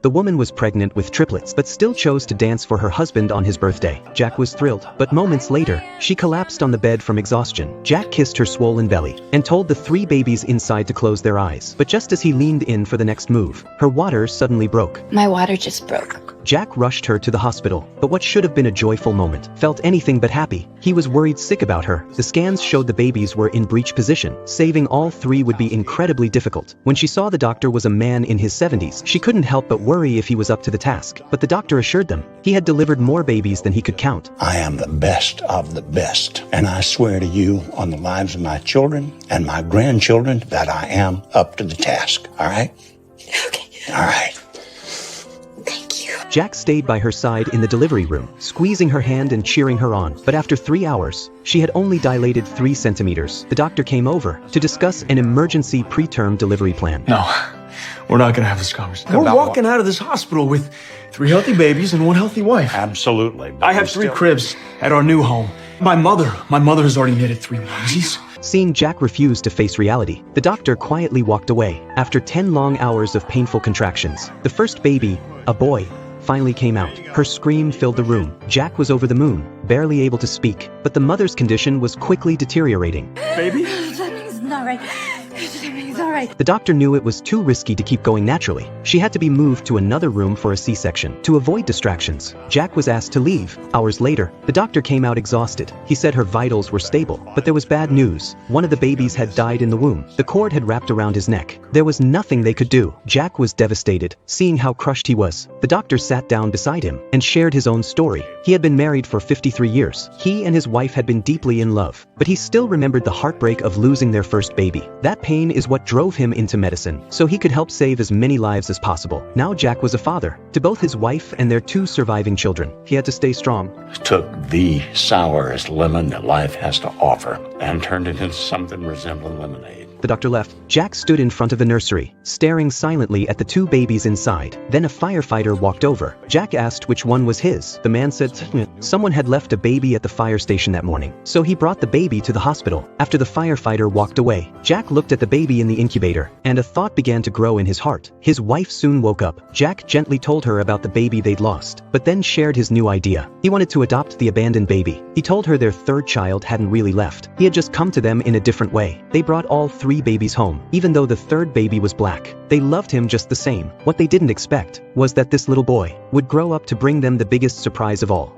The woman was pregnant with triplets but still chose to dance for her husband on his birthday. Jack was thrilled, but moments later, she collapsed on the bed from exhaustion. Jack kissed her swollen belly and told the 3 babies inside to close their eyes. But just as he leaned in for the next move, her water suddenly broke. My water just broke. Jack rushed her to the hospital, but what should have been a joyful moment felt anything but happy. He was worried sick about her. The scans showed the babies were in breech position. Saving all 3 would be incredibly difficult. When she saw the doctor was a man in his 70s, she couldn't help but worry if he was up to the task. But the doctor assured them he had delivered more babies than he could count. I am the best of the best, and I swear to you on the lives of my children and my grandchildren that I am up to the task. All right? Okay. All right. Jack stayed by her side in the delivery room, squeezing her hand and cheering her on. But after 3 hours, she had only dilated 3 centimeters. The doctor came over to discuss an emergency preterm delivery plan. No, we're not gonna have this conversation. We're walking out of this hospital with 3 healthy babies and 1 healthy wife. Absolutely. But I have 3 cribs at our new home. My mother has already knitted 3 onesies. Seeing Jack refuse to face reality, the doctor quietly walked away. After 10 long hours of painful contractions, the first baby, a boy, finally came out. Her scream filled the room. Jack was over the moon, barely able to speak, but the mother's condition was quickly deteriorating. Baby? Something's not right. Something's all right. The doctor knew it was too risky to keep going naturally. She had to be moved to another room for a C-section. To avoid distractions, Jack was asked to leave. Hours later, the doctor came out exhausted. He said her vitals were stable, but there was bad news. One of the babies had died in the womb. The cord had wrapped around his neck. There was nothing they could do. Jack was devastated, seeing how crushed he was. The doctor sat down beside him and shared his own story. He had been married for 53 years. He and his wife had been deeply in love, but he still remembered the heartbreak of losing their first baby. That pain is what drove him into medicine, so he could help save as many lives as possible. Now Jack was a father to both his wife and their 2 surviving children. He had to stay strong. Took the sourest lemon that life has to offer and turned it into something resembling lemonade. The doctor left. Jack stood in front of the nursery, staring silently at the 2 babies inside. Then a firefighter walked over. Jack asked which one was his. The man said someone had left a baby at the fire station that morning, so he brought the baby to the hospital. After the firefighter walked away, Jack looked at the baby in the incubator, and a thought began to grow in his heart. His wife soon woke up. Jack gently told her about the baby they'd lost, but then shared his new idea. He wanted to adopt the abandoned baby. He told her their 3rd child hadn't really left. He had just come to them in a different way. They brought all 3 babies home, even though the 3rd baby was black. They loved him just the same. What they didn't expect was that this little boy would grow up to bring them the biggest surprise of all.